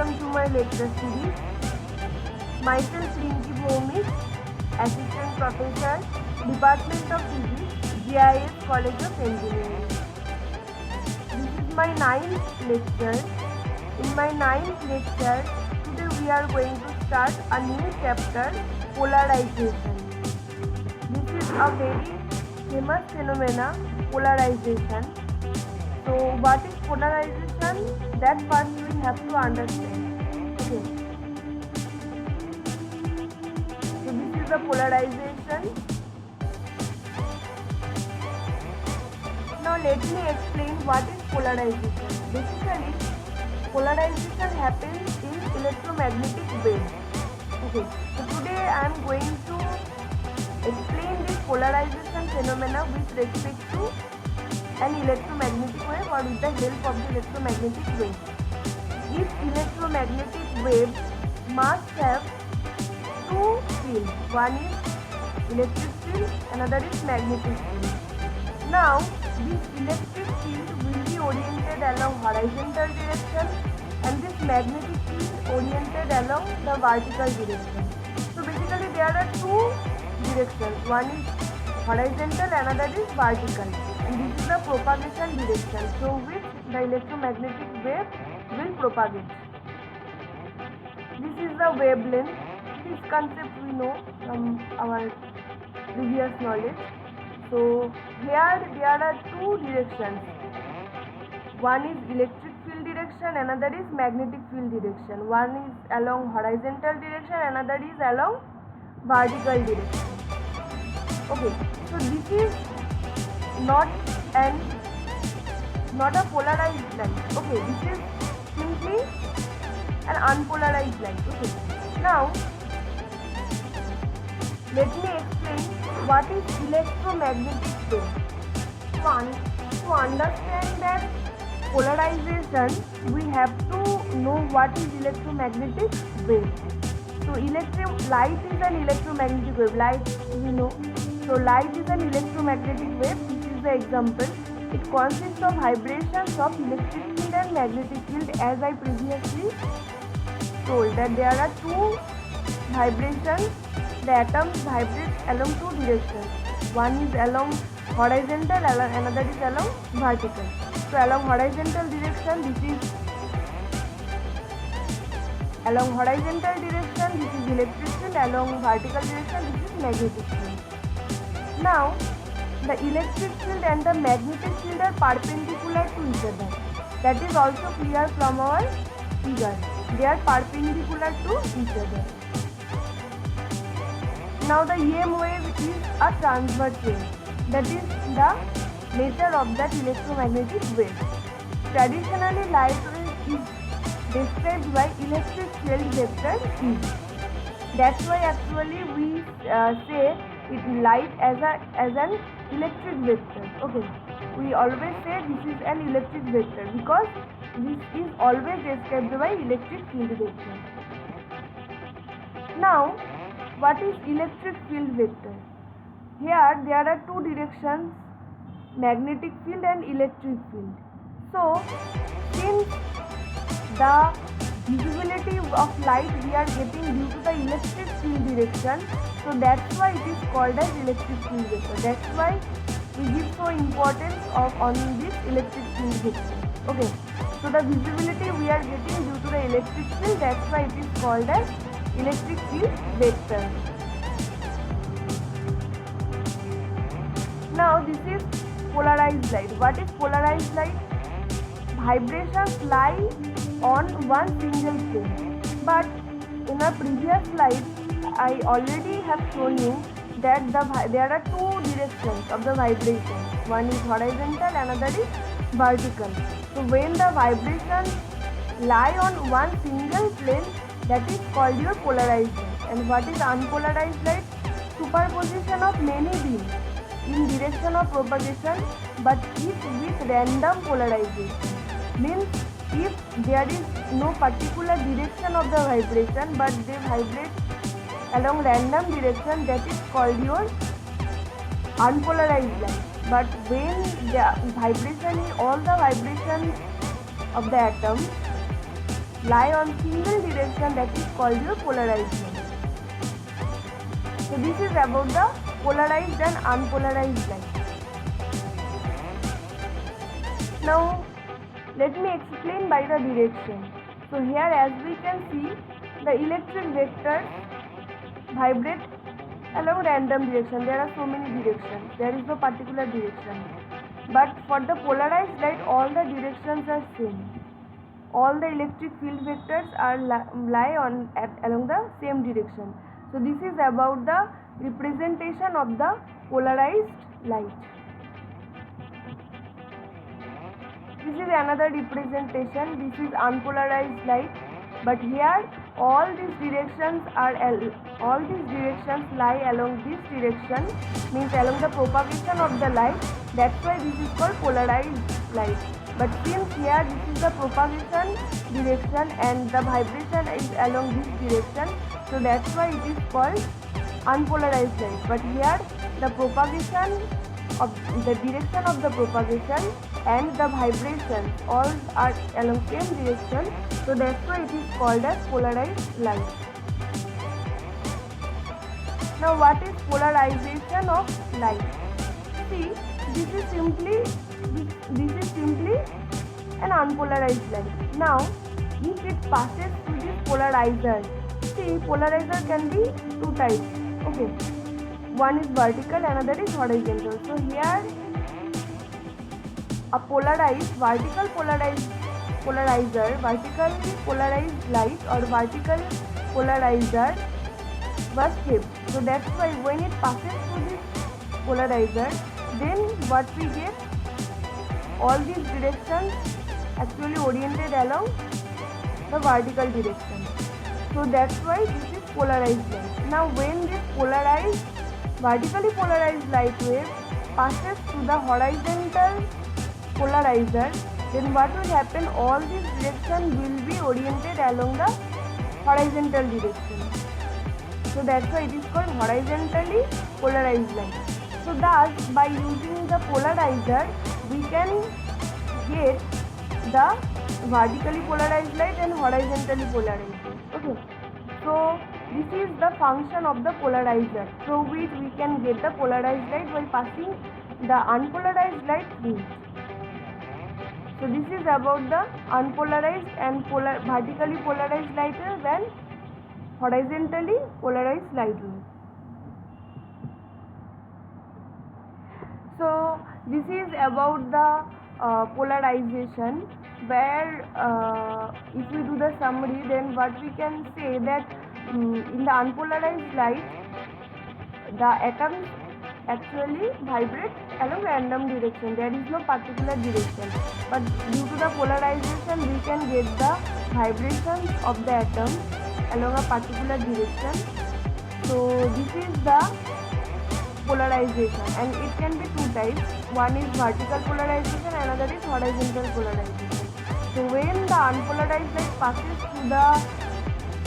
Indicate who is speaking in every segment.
Speaker 1: Welcome to my lecture series. Myself Rinki Bhowmik, Assistant Professor, Department of Physics, GIS College of Engineering. This is my 9th lecture. In my 9th lecture, today we are going to start a new chapter, polarization. This is a very famous phenomena, polarization. So what is polarization? That first we have to understand. Okay. So this is the polarization. Now let me explain what is polarization. Basically, polarization happens in electromagnetic waves. Okay. So today I am going to explain this polarization phenomena with respect to an electromagnetic wave or with the help of the electromagnetic wave. Each electromagnetic wave must have two fields. One is electric field, another is magnetic field. Now, this electric field will be oriented along horizontal direction and this magnetic field oriented along the vertical direction. So basically there are two directions. One is horizontal, another is vertical. And this is the propagation direction through which the electromagnetic wave will propagate. This is the wavelength. This concept we know from our previous knowledge. So here there are two directions. One is electric field direction, another is magnetic field direction. One is along horizontal direction, another is along vertical direction. Okay, so this is not a polarized light. Okay, this is simply an unpolarized light. Okay, now let me explain what is electromagnetic wave. To understand that polarization, we have to know what is electromagnetic wave. So light is an electromagnetic wave. Light we know. So light is an electromagnetic wave. This is the example. It consists of vibrations of electric field and magnetic field, as I previously told that there are two vibrations. The atoms vibrate along two directions. One is along horizontal, another is along vertical. So along horizontal direction, this is along horizontal direction, this is electric field. Along vertical direction, this is magnetic field. Now, the electric field and the magnetic field are perpendicular to each other. That is also clear from our figure. They are perpendicular to each other. Now, the EM wave is a transverse wave. That is the nature of that electromagnetic wave. Traditionally, light wave is described by electric field vector E. That's why actually we say it light as an electric vector. Okay, we always say this is an electric vector because this is always described by electric field vector. Now, what is electric field vector? Here there are two directions, magnetic field and electric field. So, since the visibility of light we are getting due to the electric field direction, so that's why it is called as electric field vector. That's why we give so importance on this electric field vector. Okay, so the visibility we are getting due to the electric field, that's why it is called as electric field vector. Now this is polarized light. What is polarized light? Vibrations lie on one single plane. But in a previous slide, I already have shown you that there are two directions of the vibration. One is horizontal, another is vertical. So when the vibrations lie on one single plane, that is called your polarized light. And what is unpolarized light? Superposition of many beams in direction of propagation, but each with random polarization. Means if there is no particular direction of the vibration, but they vibrate along random direction, that is called your unpolarized light. But when the vibration is all the vibrations of the atom, lie on single direction, that is called your polarized light. So this is about the polarized and unpolarized light. Now let me explain by the direction. So here, as we can see, the electric vectors vibrate along random direction. There are so many directions. There is no particular direction. But for the polarized light, all the directions are same. All the electric field vectors are lie along the same direction. So this is about the representation of the polarized light. This is another representation. This is unpolarized light. But here all these directions lie along this direction, means along the propagation of the light. That's why this is called polarized light. But since here this is the propagation direction and the vibration is along this direction, so that's why it is called unpolarized light. But here the propagation of the direction of the propagation and the vibrations all are along same direction, so that's why it is called as polarized light. Now what is polarization of light? See, this is simply an unpolarized light. Now if it passes through this polarizer, see, polarizer can be two types. Okay, one is vertical, another is horizontal. So here a vertically polarized light or vertical polarizer was kept. So that's why when it passes through this polarizer, then what we get, all these directions actually oriented along the vertical direction. So that's why this is polarized light. Now when this vertically polarized light wave passes through the horizontal polarizer, then what will happen, all these directions will be oriented along the horizontal direction. So that's why it is called horizontally polarized light. So thus by using the polarizer we can get the vertically polarized light and horizontally polarized light. Okay, so this is the function of the polarizer, through which we can get the polarized light by passing the unpolarized light through it. So this is about the unpolarized and vertically polarized light wave and horizontally polarized light wave. So this is about the polarization, where if we do the summary, then what we can say that in the unpolarized light, the atoms actually vibrate along random direction. There is no particular direction, but due to the polarization we can get the vibrations of the atom along a particular direction. So this is the polarization, and it can be two types. One is vertical polarization, another is horizontal polarization. So when the unpolarized light passes through the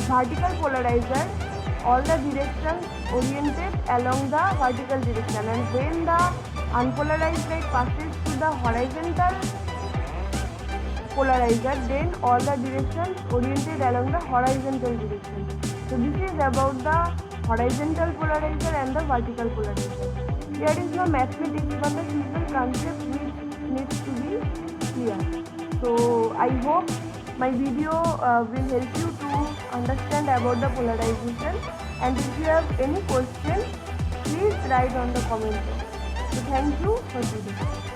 Speaker 1: vertical polarizer, all the directions oriented along the vertical direction, and when the unpolarized light passes through the horizontal polarizer, then all the directions oriented along the horizontal direction. So this is about the horizontal polarizer and the vertical polarizer. There is no mathematics, but the simple concept which needs to be clear. So I hope my video will help you to understand about the polarization, and if you have any question, please write on the comment box. So thank you for today.